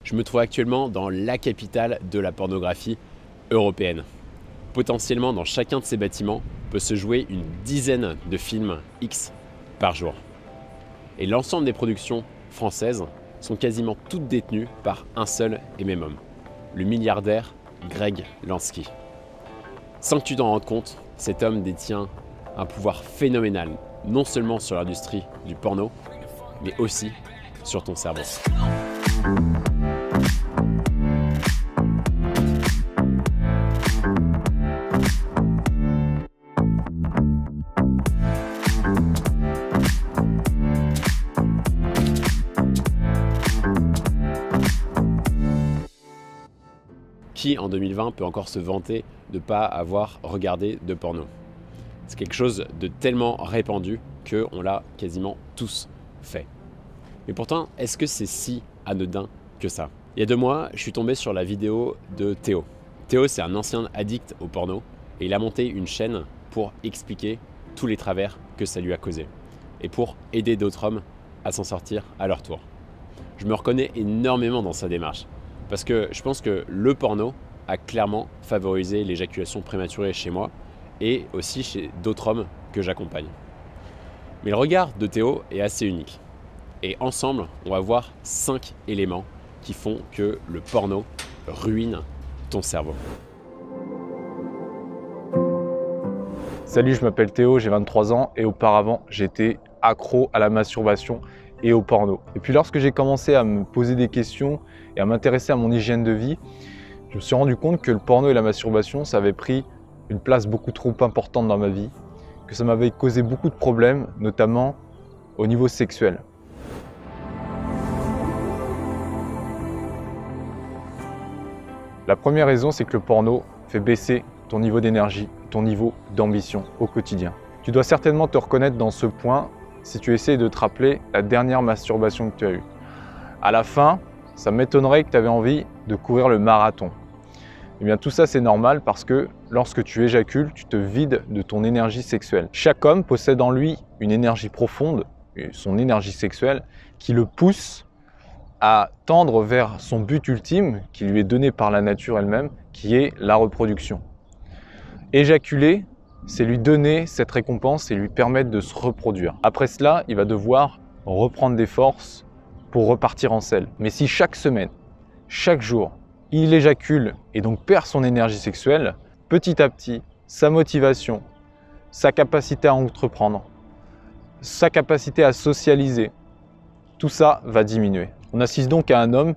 Je me trouve actuellement dans la capitale de la pornographie européenne. Potentiellement, dans chacun de ces bâtiments peut se jouer une dizaine de films X par jour. Et l'ensemble des productions françaises sont quasiment toutes détenues par un seul et même homme, le milliardaire Greg Lansky. Sans que tu t'en rendes compte, cet homme détient un pouvoir phénoménal, non seulement sur l'industrie du porno, mais aussi sur ton cerveau. Qui en 2020 peut encore se vanter de ne pas avoir regardé de porno? C'est quelque chose de tellement répandu qu'on l'a quasiment tous fait. Mais pourtant, est-ce que c'est si anodin que ça? Il y a 2 mois, je suis tombé sur la vidéo de Théo. Théo, c'est un ancien addict au porno et il a monté une chaîne pour expliquer tous les travers que ça lui a causé et pour aider d'autres hommes à s'en sortir à leur tour. Je me reconnais énormément dans sa démarche parce que je pense que le porno a clairement favorisé l'éjaculation prématurée chez moi et aussi chez d'autres hommes que j'accompagne. Mais le regard de Théo est assez unique. Et ensemble, on va voir 5 éléments qui font que le porno ruine ton cerveau. Salut, je m'appelle Théo, j'ai 23 ans et auparavant, j'étais accro à la masturbation et au porno. Et puis lorsque j'ai commencé à me poser des questions et à m'intéresser à mon hygiène de vie, je me suis rendu compte que le porno et la masturbation, ça avait pris une place beaucoup trop importante dans ma vie, que ça m'avait causé beaucoup de problèmes, notamment au niveau sexuel. La première raison, c'est que le porno fait baisser ton niveau d'énergie, ton niveau d'ambition au quotidien. Tu dois certainement te reconnaître dans ce point si tu essaies de te rappeler la dernière masturbation que tu as eue. À la fin, ça m'étonnerait que tu avais envie de courir le marathon. Eh bien, tout ça, c'est normal parce que lorsque tu éjacules, tu te vides de ton énergie sexuelle. Chaque homme possède en lui une énergie profonde, son énergie sexuelle, qui le pousse à tendre vers son but ultime qui lui est donné par la nature elle-même, qui est la reproduction. Éjaculer, c'est lui donner cette récompense et lui permettre de se reproduire. Après cela, il va devoir reprendre des forces pour repartir en selle. Mais si chaque semaine, chaque jour, il éjacule et donc perd son énergie sexuelle, petit à petit, sa motivation, sa capacité à entreprendre, sa capacité à socialiser, tout ça va diminuer. On assiste donc à un homme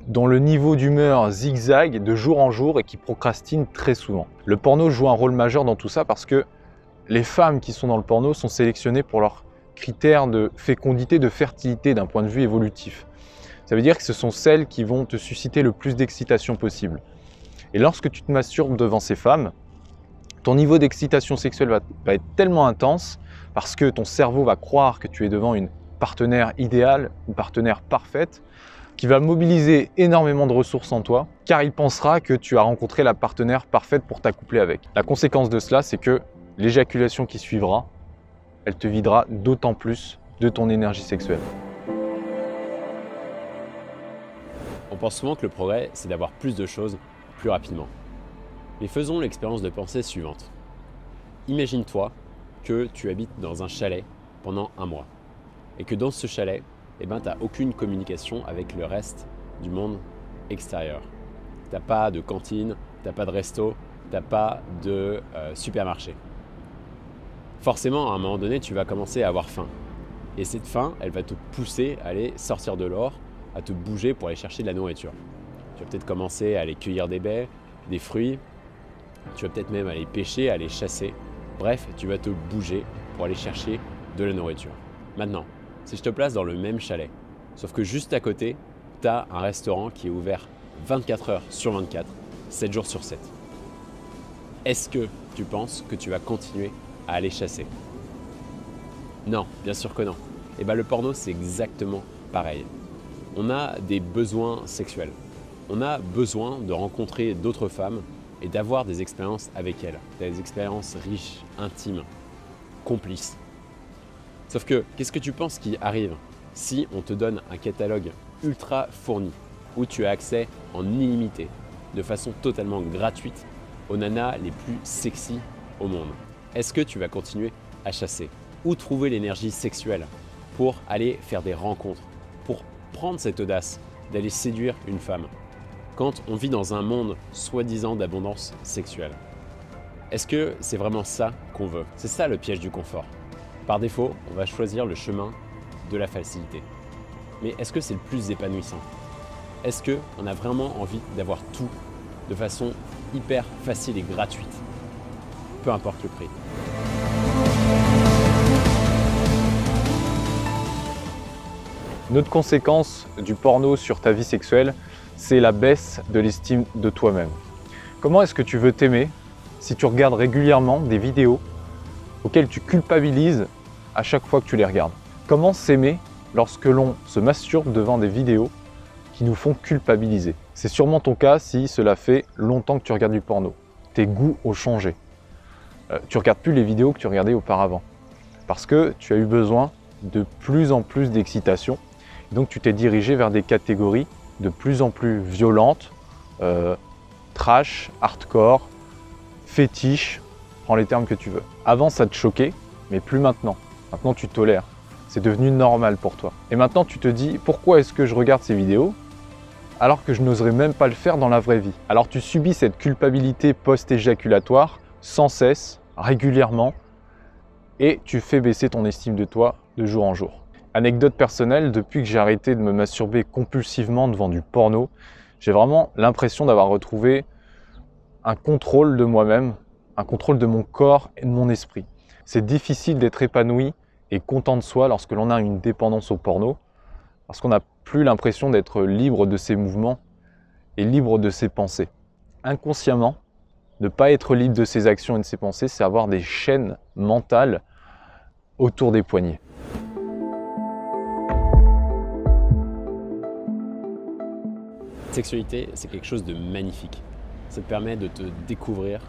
dont le niveau d'humeur zigzague de jour en jour et qui procrastine très souvent. Le porno joue un rôle majeur dans tout ça parce que les femmes qui sont dans le porno sont sélectionnées pour leurs critères de fécondité, de fertilité d'un point de vue évolutif. Ça veut dire que ce sont celles qui vont te susciter le plus d'excitation possible. Et lorsque tu te masturbes devant ces femmes, ton niveau d'excitation sexuelle va être tellement intense parce que ton cerveau va croire que tu es devant une partenaire idéale, une partenaire parfaite, qui va mobiliser énormément de ressources en toi, car il pensera que tu as rencontré la partenaire parfaite pour t'accoupler avec. La conséquence de cela, c'est que l'éjaculation qui suivra, elle te videra d'autant plus de ton énergie sexuelle. On pense souvent que le progrès, c'est d'avoir plus de choses plus rapidement. Mais faisons l'expérience de pensée suivante. Imagine-toi que tu habites dans un chalet pendant 1 mois et que dans ce chalet, tu n'as aucune communication avec le reste du monde extérieur. Tu n'as pas de cantine, tu n'as pas de resto, tu n'as pas de supermarché. Forcément, à un moment donné, tu vas commencer à avoir faim. Et cette faim, elle va te pousser à aller sortir de l'or, à te bouger pour aller chercher de la nourriture. Tu vas peut-être commencer à aller cueillir des baies, des fruits, tu vas peut-être même aller pêcher, aller chasser. Bref, tu vas te bouger pour aller chercher de la nourriture. Maintenant, si je te place dans le même chalet, sauf que juste à côté, tu as un restaurant qui est ouvert 24 heures sur 24, 7 jours sur 7. Est-ce que tu penses que tu vas continuer à aller chasser? Non, bien sûr que non. Et le porno, c'est exactement pareil. On a des besoins sexuels. On a besoin de rencontrer d'autres femmes et d'avoir des expériences avec elles. Des expériences riches, intimes, complices. Sauf que, qu'est-ce que tu penses qui arrive si on te donne un catalogue ultra fourni où tu as accès en illimité, de façon totalement gratuite, aux nanas les plus sexy au monde. Est-ce que tu vas continuer à chasser? Où trouver l'énergie sexuelle pour aller faire des rencontres, pour prendre cette audace d'aller séduire une femme quand on vit dans un monde soi-disant d'abondance sexuelle? Est-ce que c'est vraiment ça qu'on veut? C'est ça le piège du confort. Par défaut, on va choisir le chemin de la facilité. Mais est-ce que c'est le plus épanouissant? Est-ce qu'on a vraiment envie d'avoir tout de façon hyper facile et gratuite? Peu importe le prix. Une autre conséquence du porno sur ta vie sexuelle, c'est la baisse de l'estime de toi-même. Comment est-ce que tu veux t'aimer si tu regardes régulièrement des vidéos auxquelles tu culpabilises à chaque fois que tu les regardes? Comment s'aimer lorsque l'on se masturbe devant des vidéos qui nous font culpabiliser? C'est sûrement ton cas si cela fait longtemps que tu regardes du porno. Tes goûts ont changé. Tu ne regardes plus les vidéos que tu regardais auparavant parce que tu as eu besoin de plus en plus d'excitation. Donc tu t'es dirigé vers des catégories de plus en plus violentes, trash, hardcore, fétiche, prends les termes que tu veux. Avant ça te choquait, mais plus maintenant. Maintenant tu tolères. C'est devenu normal pour toi. Et maintenant tu te dis, pourquoi est-ce que je regarde ces vidéos alors que je n'oserais même pas le faire dans la vraie vie? Alors tu subis cette culpabilité post-éjaculatoire sans cesse, régulièrement, et tu fais baisser ton estime de toi de jour en jour. Anecdote personnelle, depuis que j'ai arrêté de me masturber compulsivement devant du porno, j'ai vraiment l'impression d'avoir retrouvé un contrôle de moi-même, un contrôle de mon corps et de mon esprit. C'est difficile d'être épanoui et content de soi lorsque l'on a une dépendance au porno, parce qu'on n'a plus l'impression d'être libre de ses mouvements et libre de ses pensées. Inconsciemment, ne pas être libre de ses actions et de ses pensées, c'est avoir des chaînes mentales autour des poignets. La sexualité, c'est quelque chose de magnifique. Ça te permet de te découvrir,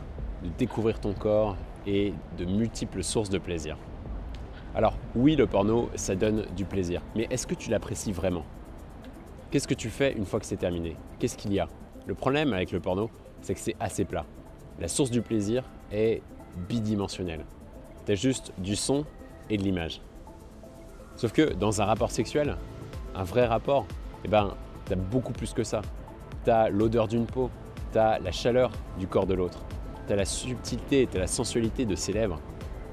de découvrir ton corps et de multiples sources de plaisir. Alors oui, le porno, ça donne du plaisir, mais est-ce que tu l'apprécies vraiment? Qu'est-ce que tu fais une fois que c'est terminé? Qu'est-ce qu'il y a? Le problème avec le porno, c'est que c'est assez plat. La source du plaisir est bidimensionnelle. Tu as juste du son et de l'image. Sauf que dans un rapport sexuel, un vrai rapport, tu as beaucoup plus que ça. Tu as l'odeur d'une peau, tu as la chaleur du corps de l'autre, tu as la subtilité, tu as la sensualité de ses lèvres,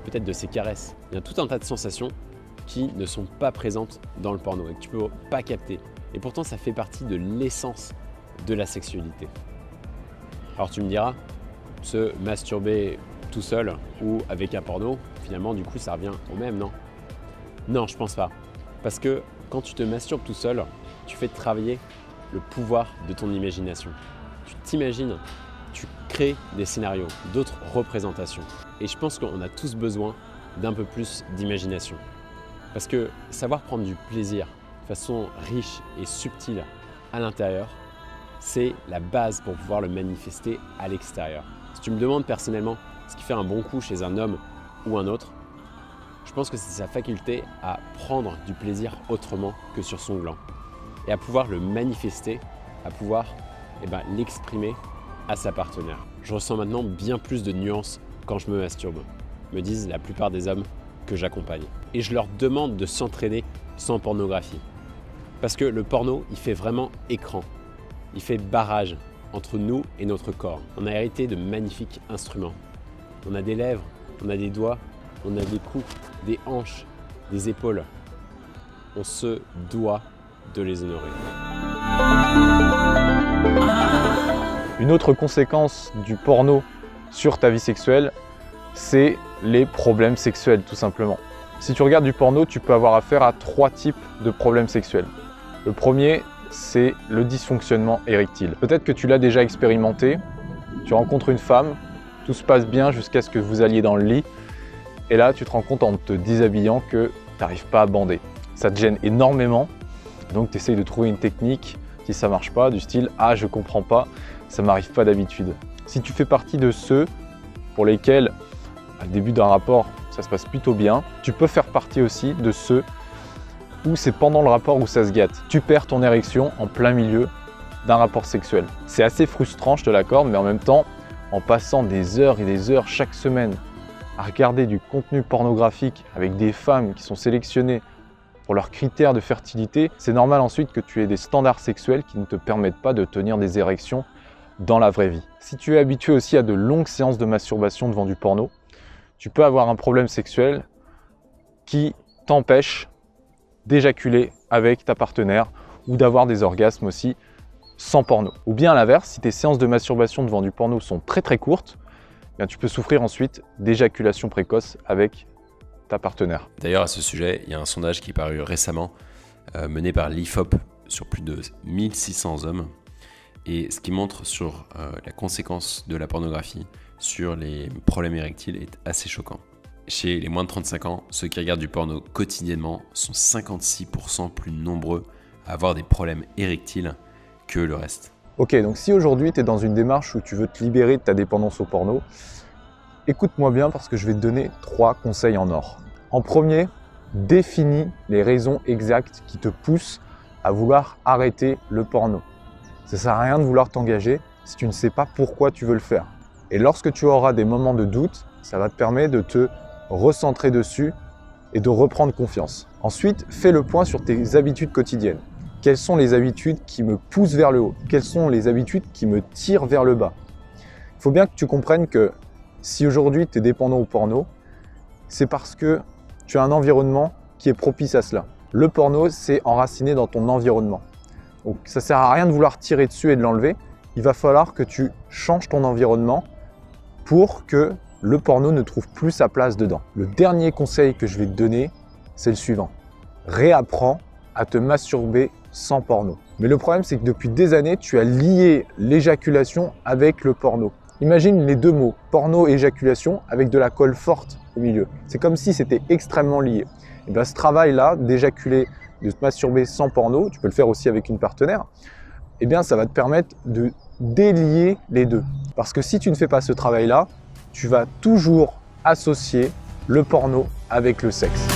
peut-être de ses caresses. Il y a tout un tas de sensations qui ne sont pas présentes dans le porno et que tu ne peux pas capter. Et pourtant, ça fait partie de l'essence de la sexualité. Alors tu me diras, se masturber tout seul ou avec un porno, finalement, du coup, ça revient au même, non? Non, je pense pas. Parce que quand tu te masturbes tout seul, tu fais travailler le pouvoir de ton imagination. Tu t'imagines, tu crées des scénarios, d'autres représentations. Et je pense qu'on a tous besoin d'un peu plus d'imagination. Parce que savoir prendre du plaisir de façon riche et subtile à l'intérieur, c'est la base pour pouvoir le manifester à l'extérieur. Si tu me demandes personnellement ce qui fait un bon coup chez un homme ou un autre, je pense que c'est sa faculté à prendre du plaisir autrement que sur son gland et à pouvoir le manifester, à pouvoir l'exprimer à sa partenaire. Je ressens maintenant bien plus de nuances quand je me masturbe, me disent la plupart des hommes que j'accompagne. Et je leur demande de s'entraîner sans pornographie. Parce que le porno, il fait vraiment écran. Il fait barrage entre nous et notre corps. On a hérité de magnifiques instruments. On a des lèvres, on a des doigts, on a des coups, des hanches, des épaules. On se doit de les honorer. Une autre conséquence du porno sur ta vie sexuelle, c'est les problèmes sexuels tout simplement. Si tu regardes du porno, tu peux avoir affaire à 3 types de problèmes sexuels. Le premier, c'est le dysfonctionnement érectile. Peut-être que tu l'as déjà expérimenté, tu rencontres une femme, tout se passe bien jusqu'à ce que vous alliez dans le lit, et là tu te rends compte en te déshabillant que tu n'arrives pas à bander. Ça te gêne énormément, donc tu essayes de trouver une technique, si ça ne marche pas, du style « Ah, je comprends pas, ça ne m'arrive pas d'habitude ». Si tu fais partie de ceux pour lesquels, au début d'un rapport, ça se passe plutôt bien, tu peux faire partie aussi de ceux où c'est pendant le rapport où ça se gâte. Tu perds ton érection en plein milieu d'un rapport sexuel. C'est assez frustrant, je te l'accorde, mais en même temps, en passant des heures et des heures chaque semaine à regarder du contenu pornographique avec des femmes qui sont sélectionnées pour leurs critères de fertilité, c'est normal ensuite que tu aies des standards sexuels qui ne te permettent pas de tenir des érections dans la vraie vie. Si tu es habitué aussi à de longues séances de masturbation devant du porno, tu peux avoir un problème sexuel qui t'empêche d'éjaculer avec ta partenaire ou d'avoir des orgasmes aussi sans porno. Ou bien à l'inverse, si tes séances de masturbation devant du porno sont très courtes, bien tu peux souffrir ensuite d'éjaculation précoce avec ta partenaire. D'ailleurs, à ce sujet, il y a un sondage qui est paru récemment, mené par l'IFOP sur plus de 1600 hommes, et ce qui montre sur la conséquence de la pornographie sur les problèmes érectiles est assez choquant. Chez les moins de 35 ans, ceux qui regardent du porno quotidiennement sont 56% plus nombreux à avoir des problèmes érectiles que le reste. Ok, donc si aujourd'hui tu es dans une démarche où tu veux te libérer de ta dépendance au porno, écoute-moi bien parce que je vais te donner 3 conseils en or. En premier, définis les raisons exactes qui te poussent à vouloir arrêter le porno. Ça ne sert à rien de vouloir t'engager si tu ne sais pas pourquoi tu veux le faire. Et lorsque tu auras des moments de doute, ça va te permettre de te recentrer dessus et de reprendre confiance. Ensuite, fais le point sur tes habitudes quotidiennes. Quelles sont les habitudes qui me poussent vers le haut? Quelles sont les habitudes qui me tirent vers le bas? Il faut bien que tu comprennes que si aujourd'hui tu es dépendant au porno, c'est parce que tu as un environnement qui est propice à cela. Le porno, c'est enraciné dans ton environnement. Donc ça ne sert à rien de vouloir tirer dessus et de l'enlever. Il va falloir que tu changes ton environnement pour que le porno ne trouve plus sa place dedans. Le dernier conseil que je vais te donner, c'est le suivant. Réapprends à te masturber sans porno. Mais le problème, c'est que depuis des années, tu as lié l'éjaculation avec le porno. Imagine les deux mots, porno et éjaculation, avec de la colle forte au milieu. C'est comme si c'était extrêmement lié. Et bien, ce travail-là, d'éjaculer, de te masturber sans porno, tu peux le faire aussi avec une partenaire, et bien, ça va te permettre de délier les deux. Parce que si tu ne fais pas ce travail-là, tu vas toujours associer le porno avec le sexe.